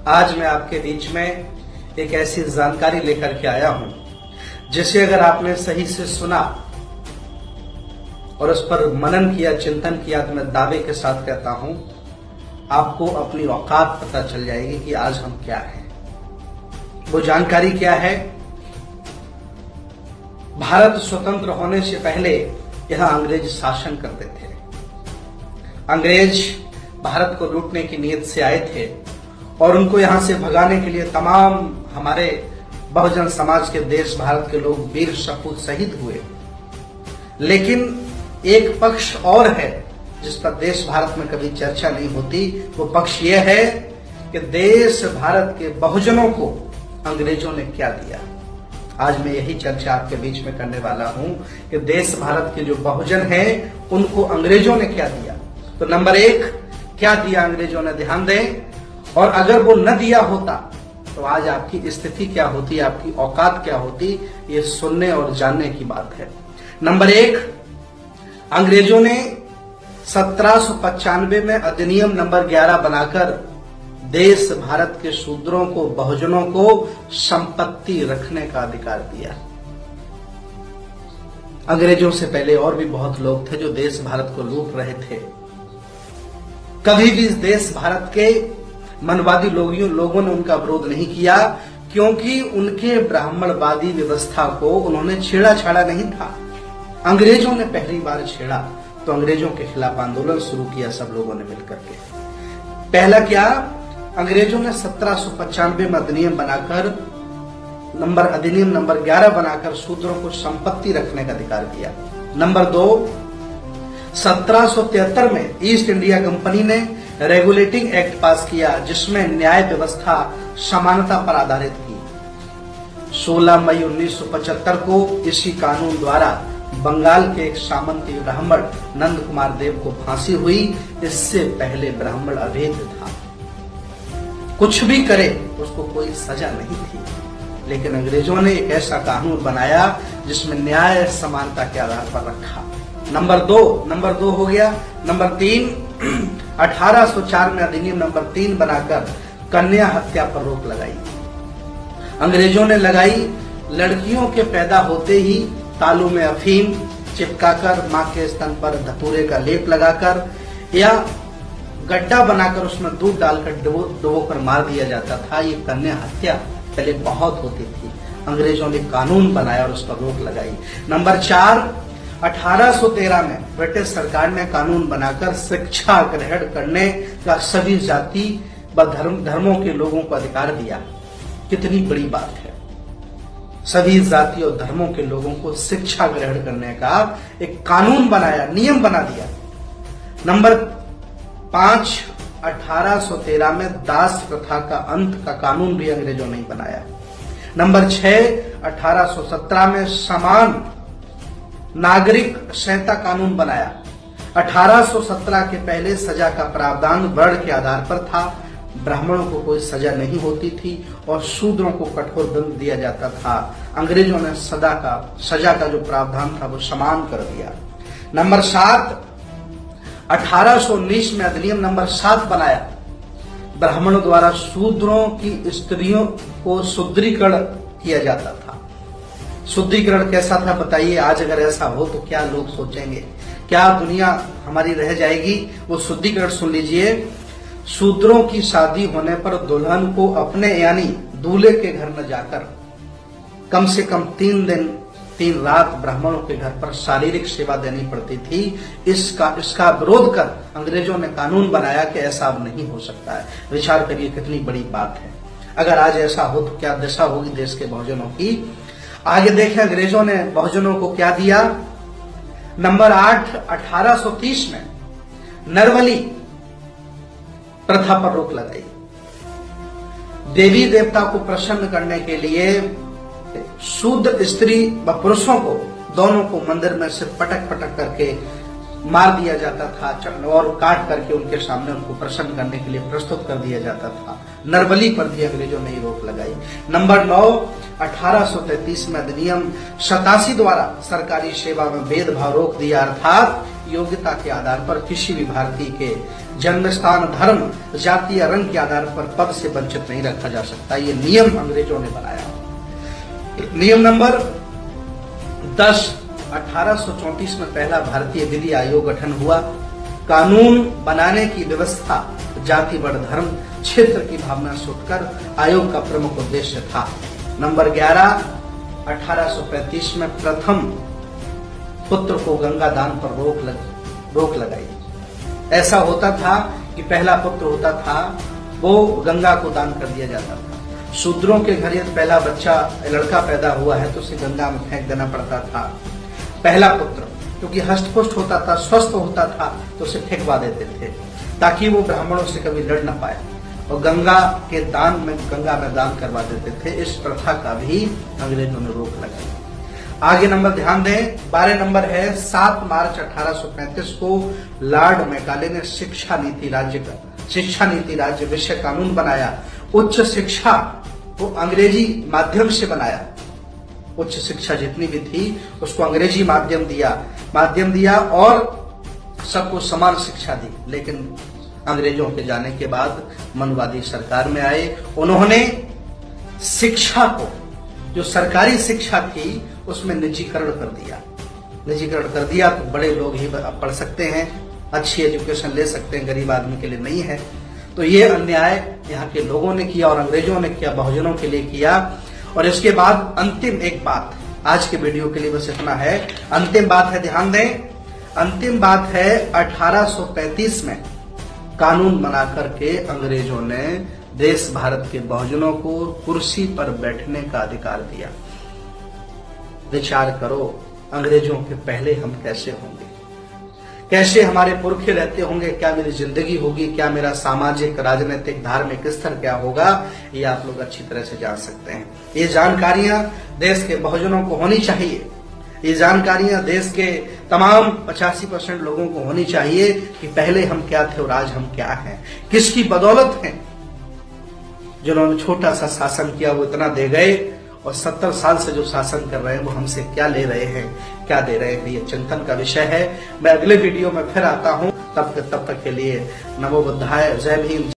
आज मैं आपके बीच में एक ऐसी जानकारी लेकर के आया हूं जिसे अगर आपने सही से सुना और उस पर मनन किया, चिंतन किया, तो मैं दावे के साथ कहता हूं आपको अपनी औकात पता चल जाएगी कि आज हम क्या हैं। वो जानकारी क्या है? भारत स्वतंत्र होने से पहले यहां अंग्रेज शासन करते थे। अंग्रेज भारत को लूटने की नीयत से आए थे और उनको यहां से भगाने के लिए तमाम हमारे बहुजन समाज के देश भारत के लोग वीर सपूत शहीद हुए। लेकिन एक पक्ष और है जिस पर देश भारत में कभी चर्चा नहीं होती। वो पक्ष ये है कि देश भारत के बहुजनों को अंग्रेजों ने क्या दिया। आज मैं यही चर्चा आपके बीच में करने वाला हूं कि देश भारत के जो बहुजन हैं उनको अंग्रेजों ने क्या दिया। तो नंबर 1, क्या दिया अंग्रेजों ने, ध्यान दें। और अगर वो न दिया होता तो आज आपकी स्थिति क्या होती, आपकी औकात क्या होती, ये सुनने और जानने की बात है। नंबर 1, अंग्रेजों ने 1795 में अधिनियम नंबर 11 बनाकर देश भारत के शूद्रों को, बहुजनों को संपत्ति रखने का अधिकार दिया। अंग्रेजों से पहले और भी बहुत लोग थे जो देश भारत को लूट रहे थे। कभी भी इस देश भारत के मनवादी लोगों ने उनका विरोध नहीं किया, क्योंकि उनके ब्राह्मणवादी व्यवस्था को उन्होंने छेड़ा छाड़ा नहीं था। अंग्रेजों ने पहली बार छेड़ा तो अंग्रेजों के खिलाफ आंदोलन शुरू किया सब लोगों ने मिलकर के। पहला क्या, अंग्रेजों ने 1795 में अधिनियम नंबर 11 बनाकर शूद्रों को संपत्ति रखने का अधिकार दिया। नंबर 2, 1773 में ईस्ट इंडिया कंपनी ने रेगुलेटिंग एक्ट पास किया जिसमें न्याय व्यवस्था समानता पर आधारित थी। 16 मई 1975 को इसी कानून द्वारा बंगाल के एक सामंती ब्राह्मण नंद कुमार देव को फांसी हुई। इससे पहले ब्राह्मण अवैध था, कुछ भी करे उसको कोई सजा नहीं थी। लेकिन अंग्रेजों ने एक ऐसा कानून बनाया जिसमें न्याय समानता के आधार पर रखा। नंबर 2 हो गया। नंबर 3, 1804 में अधिनियम नंबर 3 बनाकर कन्या हत्या पर रोक लगाई। अंग्रेजों ने लगाई। लड़कियों के पैदा होते ही तालू में अफीम चिपकाकर, मां के स्तन पर धतूरे का लेप लगाकर या गड्ढा बनाकर उसमें दूध डालकर डुबोकर मार दिया जाता था। ये कन्या हत्या पहले बहुत होती थी। अंग्रेजों ने कानून बनाया और उस पर रोक लगाई। नंबर 4, 1813 में ब्रिटिश सरकार ने कानून बनाकर शिक्षा ग्रहण करने का सभी जाति व धर्मों के लोगों को अधिकार दिया। कितनी बड़ी बात है, सभी जाति और धर्मों के लोगों को शिक्षा ग्रहण करने का एक कानून बनाया, नियम बना दिया। नंबर 5, 1813 में दास प्रथा का अंत का कानून भी अंग्रेजों ने बनाया। नंबर 6, 1817 में समान नागरिक संहिता कानून बनाया। 1817 के पहले सजा का प्रावधान वर्ण के आधार पर था। ब्राह्मणों को कोई सजा नहीं होती थी और शूद्रों को कठोर दंड दिया जाता था। अंग्रेजों ने सजा का जो प्रावधान था वो समान कर दिया। नंबर 7, 1819 में अधिनियम नंबर 7 बनाया। ब्राह्मणों द्वारा शूद्रों की स्त्रियों को शुद्रीकरण किया जाता था। शुद्धिकरण कैसा था बताइए? आज अगर ऐसा हो तो क्या लोग सोचेंगे, क्या दुनिया हमारी रह जाएगी? वो शुद्धिकरण सुन लीजिए। शूद्रों की शादी होने पर दुल्हन को अपने यानी दूल्हे के घर न जाकर कम से कम 3 दिन 3 रात ब्राह्मणों के घर पर शारीरिक सेवा देनी पड़ती थी। इसका विरोध कर अंग्रेजों ने कानून बनाया कि ऐसा अब नहीं हो सकता है। विचार करिए कितनी बड़ी बात है। अगर आज ऐसा हो तो क्या दशा होगी देश के बहुजनों की। आगे देखें अंग्रेजों ने बहुजनों को क्या दिया। नंबर 8, 1830 में नरबली प्रथा पर रोक लगाई। देवी देवता को प्रसन्न करने के लिए शुद्ध स्त्री व पुरुषों को दोनों को मंदिर में से पटक करके मार दिया जाता था और काट करके उनके सामने उनको प्रसन्न करने के लिए प्रस्तुत कर दिया जाता था। नरबली पर भी अंग्रेजों ने रोक लगाई। नंबर 9, 1833 में अधिनियम 87 द्वारा सरकारी सेवा में भेदभाव रोक दिया, अर्थात योग्यता के आधार पर किसी भी भारतीय के जन्म स्थान, धर्म, जाति या रंग के आधार पर पद से वंचित नहीं रखा जा सकता। ये नियम अंग्रेजों ने बनाया। नियम नंबर 10, 1834 में पहला भारतीय विधि आयोग गठन हुआ। कानून बनाने की व्यवस्था जाति, वर्ण, धर्म, क्षेत्र की भावना से उठकर आयोग का प्रमुख उद्देश्य था। नंबर 11, 1835 में प्रथम पुत्र को गंगा दान पर रोक लगाई। ऐसा होता था कि पहला पुत्र होता था वो गंगा को दान कर दिया जाता था। शूद्रों के घर यदि पहला बच्चा लड़का पैदा हुआ है तो उसे गंगा में फेंक देना पड़ता था। पहला पुत्र क्योंकि हष्ट-पुष्ट होता था, स्वस्थ होता था, तो उसे फेंकवा देते थे ताकि वो ब्राह्मणों से कभी लड़ न पाए, और गंगा में दान करवा देते थे। इस प्रथा का भी अंग्रेजों ने रोक लगाई। आगे नंबर ध्यान दें, 12 नंबर है 7 मार्च 1835 को लॉर्ड मैकाले ने शिक्षा नीति राज्य विषय कानून बनाया। उच्च शिक्षा को अंग्रेजी माध्यम से बनाया। उच्च शिक्षा जितनी भी थी उसको अंग्रेजी माध्यम दिया और सबको समान शिक्षा दी। लेकिन अंग्रेजों के जाने के बाद मनवादी सरकार में आए। उन्होंने शिक्षा को, जो सरकारी शिक्षा थी, उसमें निजीकरण कर दिया तो बड़े लोग ही पढ़ सकते हैं, अच्छी एजुकेशन ले सकते हैं, गरीब आदमी के लिए नहीं है। तो ये अन्याय यहाँ के लोगों ने किया और अंग्रेजों ने किया, बहुजनों के लिए किया। और इसके बाद अंतिम एक बात, आज के वीडियो के लिए बस इतना है। अंतिम बात है, ध्यान दें, अंतिम बात है 1835 में कानून बना करके अंग्रेजों ने देश भारत के बहुजनों को कुर्सी पर बैठने का अधिकार दिया। विचार करो, अंग्रेजों के पहले हम कैसे होंगे, कैसे हमारे पुरखे रहते होंगे, क्या मेरी जिंदगी होगी, क्या मेरा सामाजिक, राजनीतिक, धार्मिक स्तर क्या होगा, ये आप लोग अच्छी तरह से जान सकते हैं। ये जानकारियां देश के बहुजनों को होनी चाहिए। ये जानकारियां देश के तमाम 85% लोगों को होनी चाहिए कि पहले हम क्या थे और आज हम क्या हैं, किसकी बदौलत हैं। जिन्होंने छोटा सा शासन किया वो इतना दे गए, और 70 साल से जो शासन कर रहे हैं वो हमसे क्या ले रहे हैं, क्या दे रहे हैं। ये चिंतन का विषय है। मैं अगले वीडियो में फिर आता हूं, तब तक के लिए नमो बुद्धाय, जय भीम।